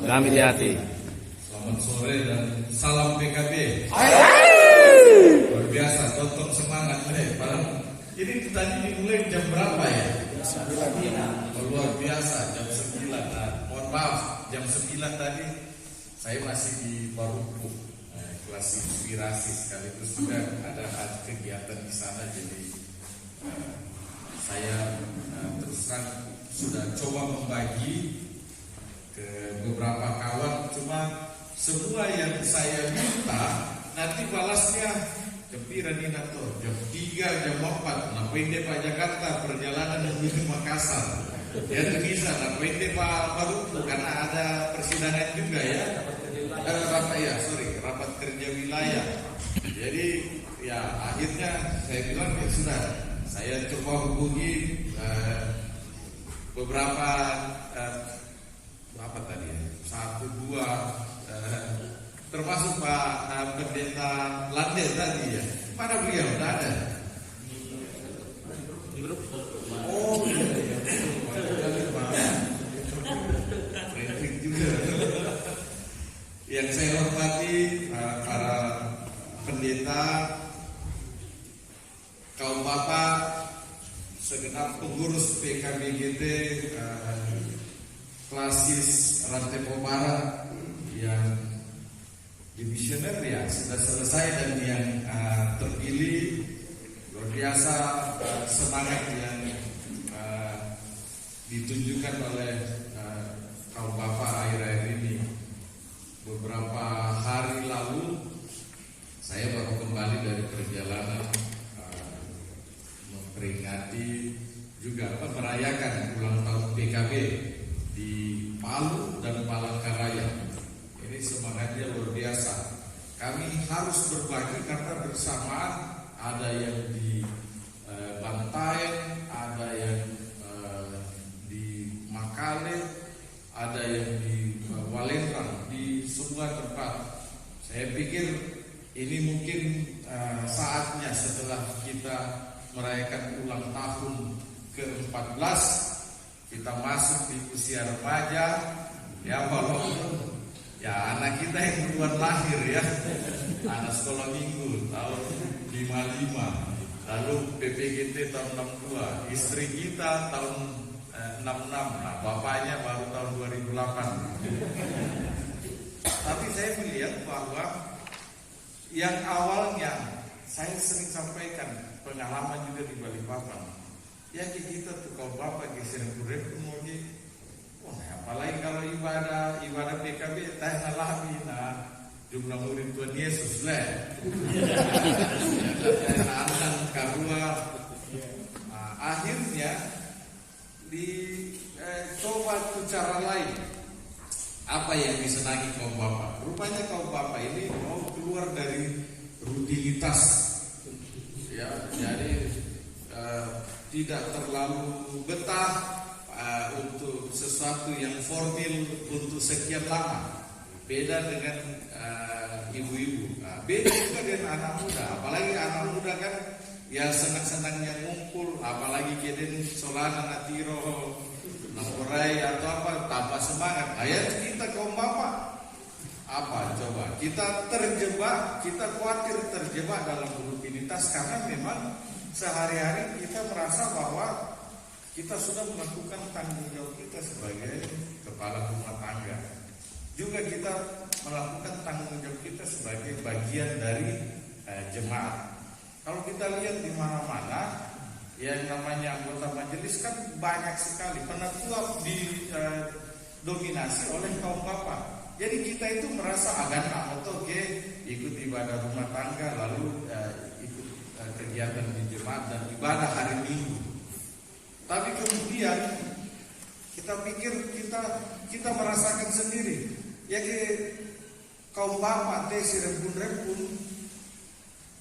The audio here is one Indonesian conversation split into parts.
kami di hati. Selamat sore dan salam PKB. Luar biasa, tonton semangat nih. Ini tadi dimulai jam berapa ya? 9. Luar biasa, jam 9. Nah, mohon maaf, jam 9 tadi saya masih di Baruku, kelas inspirasi, sekaligus juga ada kegiatan di sana. Jadi saya terus terang sudah coba membagi ke beberapa kawan, cuma semua yang saya minta nanti balasnya gembira nih Nato, jam 3, jam 4, nah pende Pak Jakarta, perjalanan menuju Makassar, ya bisa, nah pende Pak Maluku, karena ada persidangan juga ya, rapat kerja wilayah. Jadi ya akhirnya saya bilang ya sudah, saya coba hubungi beberapa apa tadi ya, 1, 2 termasuk Pak Pendeta Lande tadi ya. Mana beliau? Tidak ada. Oh iya. Traffic juga. Yang saya hormati para pendeta, kaum bapak, segenap pengurus PKBGT klasis Rantai Barat yang dimisioner ya sudah selesai, dan yang terpilih, luar biasa semangat yang ditunjukkan oleh kaum bapak akhir-akhir ini. Beberapa hari lalu saya baru kembali dari perjalanan memperingati juga merayakan ulang tahun PKB di Palu dan Palangkaraya. Ini semangatnya luar biasa. Kami harus berbagi karena bersamaan, ada yang di Bantaeng, ada yang di Makale, ada yang di Walendang, di semua tempat. Saya pikir ini mungkin saatnya setelah kita merayakan ulang tahun ke-14, kita masuk di usia remaja, ya walaupun ya anak kita yang duluan lahir ya, anak sekolah minggu tahun 55, lalu PPGT tahun 62, istri kita tahun 66, nah bapaknya baru tahun 2008. Tapi saya melihat bahwa yang awalnya saya sering sampaikan pengalaman juga di Balikpapan, ya kita tuh kalau bapak geser kurep kemudian, apalagi kalau ibadah PKB tanya lagi, nah jumlah murid Tuhan Yesus lah, anak karua, akhirnya dicoba tuh cara lain. Apa yang disenangi kaum bapak? Rupanya kaum bapak ini mau keluar dari rutinitas, ya, jadi tidak terlalu betah untuk sesuatu yang formal untuk sekian lama. Beda dengan ibu-ibu, beda juga dengan anak muda. Apalagi anak muda kan ya senang-senangnya ngumpul, apalagi keden solana natiro nakorai atau apa, tambah semangat. Ayat kita kaum bapak apa coba, kita terjebak, kita khawatir terjebak dalam rutinitas karena memang sehari-hari kita merasa bahwa kita sudah melakukan tanggung jawab kita sebagai kepala rumah tangga. Juga kita melakukan tanggung jawab kita sebagai bagian dari jemaat. Kalau kita lihat di mana-mana, yang namanya anggota majelis kan banyak sekali, penatua didominasi oleh kaum bapak. Jadi kita itu merasa agak ikut ibadah rumah tangga, lalu ikut kegiatan di jemaat dan ibadah hari Minggu. Tapi kemudian kita pikir kita merasakan sendiri, ya kaum bapak rempun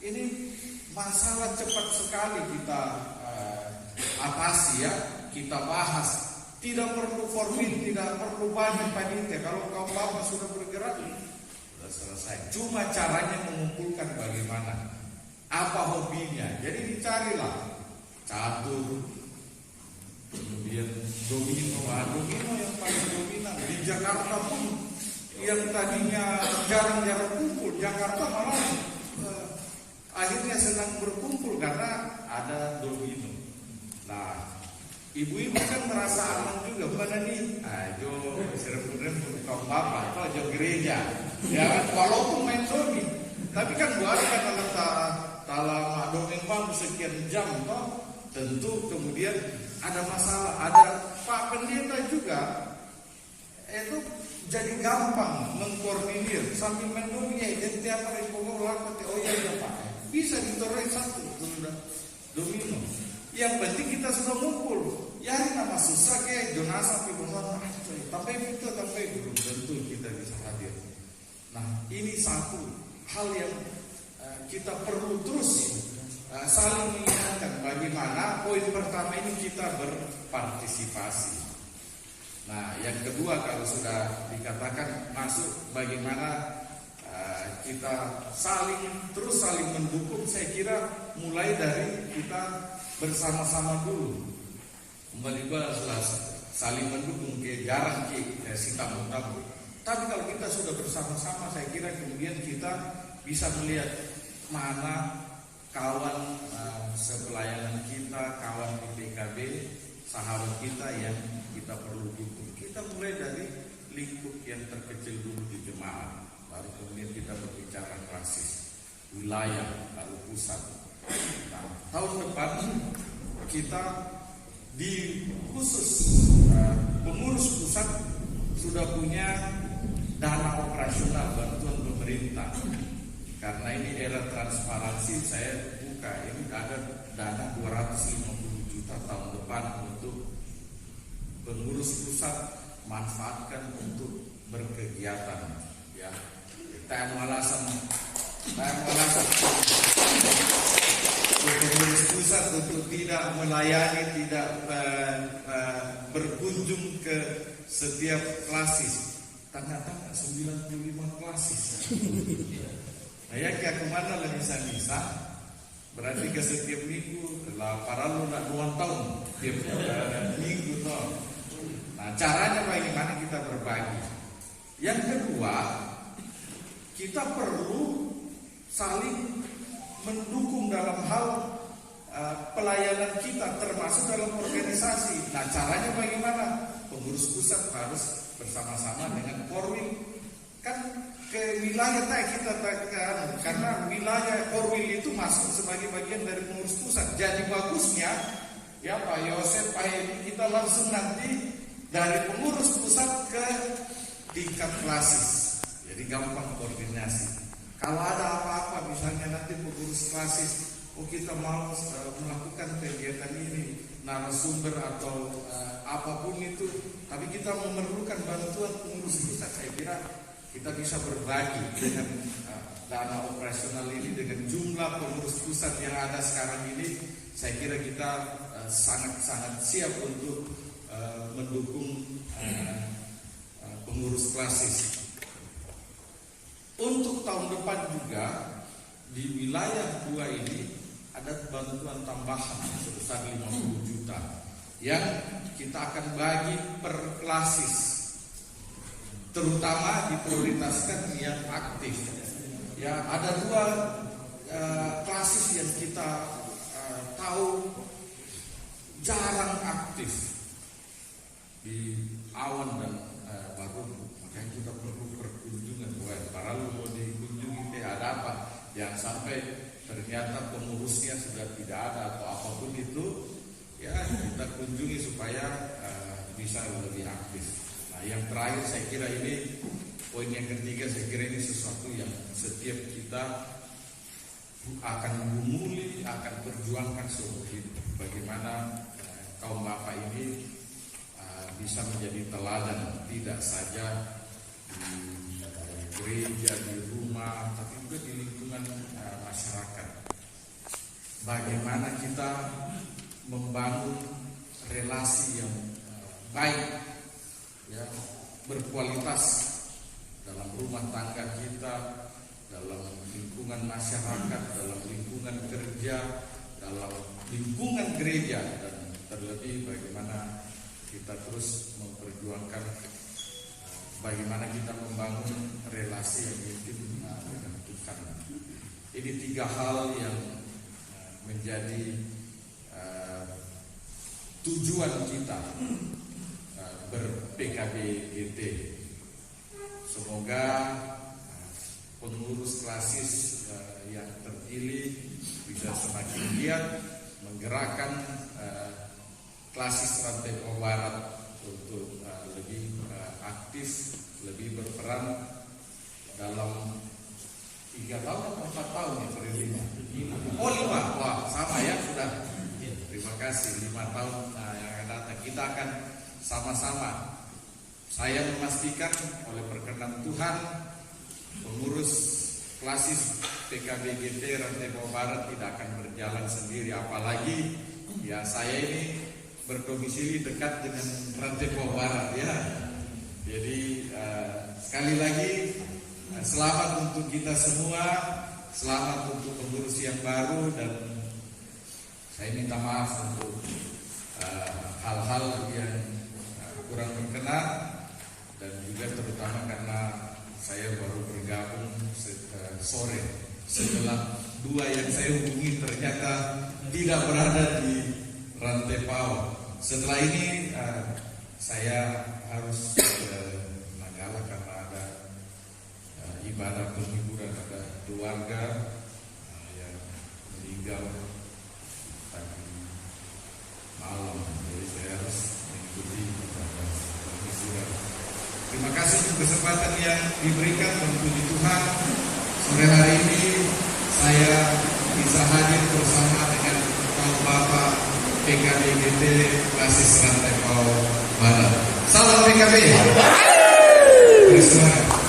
ini masalah cepat sekali kita atasi ya, kita bahas. Tidak perlu formal, tidak perlu banyak panitia. Kalau kaum bapak sudah bergerak, sudah selesai. Cuma caranya mengumpulkan bagaimana, apa hobinya. Jadi dicarilah catur, kemudian domino yang paling dominan di Jakarta pun yang tadinya jarang-jarang kumpul, Jakarta malah akhirnya senang berkumpul karena ada domino. Nah, ibu-ibu kan merasa aman juga, mana nih? Jo serempun-rempun kaum bapak atau jo gereja, ya walaupun main domi, tapi kan buat kan dalam domeng bang sekian jam toh, tentu kemudian ada masalah, ada Pak Pendeta juga, itu jadi gampang mengkoordinir sambil main domi ya, dan tiap hari pokok lakukan, oh iya Pak, bisa ditoroi satu domino. Yang penting kita sudah ngumpul. Ya nama susah ke Jonasa pibuhan sampai itu sampai belum tentu kita bisa hadir. Nah ini satu hal yang kita perlu terus saling mengingatkan bagaimana poin pertama ini kita berpartisipasi. Nah yang kedua kalau sudah dikatakan masuk bagaimana kita terus saling mendukung, saya kira mulai dari kita bersama-sama dulu. Kembali saling mendukung ke jarang ke si tamu-tamu. Tapi kalau kita sudah bersama-sama, saya kira kemudian kita bisa melihat mana kawan sepelayanan kita, kawan di PKB, sahabat kita yang kita perlu dukung. Kita mulai dari lingkup yang terkecil dulu di jemaat, baru kemudian kita berbicara klasis, wilayah, lalu pusat. Nah, tahun depan kita di khusus pengurus pusat sudah punya dana operasional bantuan pemerintah. Karena ini era transparansi, saya buka ini ada dana 250 juta tahun depan untuk pengurus pusat manfaatkan untuk berkegiatan. Ya, alasan pengurus pusat untuk tidak melayani, tidak berkunjung ke setiap klasis. Tengah-tengah 95 klasis. Nah ya kemana lah bisa berarti ke setiap minggu lah para lu nak 2 tahun tiap minggu toh. Nah caranya bagaimana kita berbagi. Yang kedua, kita perlu saling mendukung dalam hal pelayanan kita termasuk dalam organisasi. Nah caranya bagaimana? Pengurus pusat harus bersama-sama dengan Korwil. Kan ke wilayah kita tekan, karena wilayah Korwil itu masuk sebagai bagian dari pengurus pusat. Jadi bagusnya ya Pak Yosef, Pak Edi, kita langsung nanti dari pengurus pusat ke tingkat klasis. Jadi gampang koordinasi. Kalau ada apa-apa, misalnya nanti pengurus klasis, kita mau melakukan kegiatan ini, narasumber atau apapun itu, tapi kita memerlukan bantuan pengurus pusat, saya kira kita bisa berbagi dengan dana operasional ini dengan jumlah pengurus pusat yang ada sekarang ini. Saya kira kita sangat-sangat siap untuk mendukung pengurus klasis. Untuk tahun depan juga di wilayah 2 ini ada bantuan tambahan sebesar 50 juta yang kita akan bagi per klasis, terutama diprioritaskan yang aktif. Ya ada 2 klasis yang kita tahu jarang aktif di Awan dan Baru. Makanya kita perlu perkunjungan para lu mau dikunjungi ada apa? Jangan sampai ternyata pengurusnya sudah tidak ada atau apapun itu, ya kita kunjungi supaya bisa lebih aktif. Nah yang terakhir saya kira ini poin yang ketiga, saya kira ini sesuatu yang setiap kita akan memulai, akan perjuangkan seumur hidup. Bagaimana kaum bapak ini bisa menjadi teladan tidak saja di gereja, di rumah, tapi juga di lingkungan masyarakat. Bagaimana kita membangun relasi yang baik, ya, berkualitas dalam rumah tangga kita, dalam lingkungan masyarakat, dalam lingkungan kerja, dalam lingkungan gereja, dan terlebih bagaimana kita terus memperjuangkan bagaimana kita membangun relasi yang intim dengan Tuhan. Ini 3 hal yang menjadi tujuan kita ber-PKBGT. Semoga pengurus klasis yang terpilih bisa semakin giat menggerakkan klasis Rantai Pau Barat untuk lebih aktif, lebih berperan dalam 3 tahun atau 4 tahun ya periodenya. 5. Wah, sama ya sudah. Terima kasih 5 tahun yang akan datang. Kita akan sama-sama. Saya memastikan oleh perkenan Tuhan, pengurus klasis PKBGT Rantai Pau Barat tidak akan berjalan sendiri, apalagi ya saya ini berdomisili dekat dengan Rantai Pau Barat ya. Jadi sekali lagi selamat untuk kita semua, selamat untuk pengurus yang baru, dan saya minta maaf untuk hal-hal yang kurang berkenan, dan juga terutama karena saya baru bergabung sore setelah 2 yang saya hubungi ternyata tidak berada di Rantai Pau. Setelah ini saya harus Nanggala karena ada ibadah penghiburan, ada keluarga yang meninggal tadi malam, jadi saya harus mengikuti ibadah penghiburan. Terima kasih untuk kesempatan yang diberikan oleh Tuhan. Sore hari ini saya bisa hadir bersama dengan Bapak PKBGT klasis Rantai Pau Barat. Salam PKB. Terima kasih.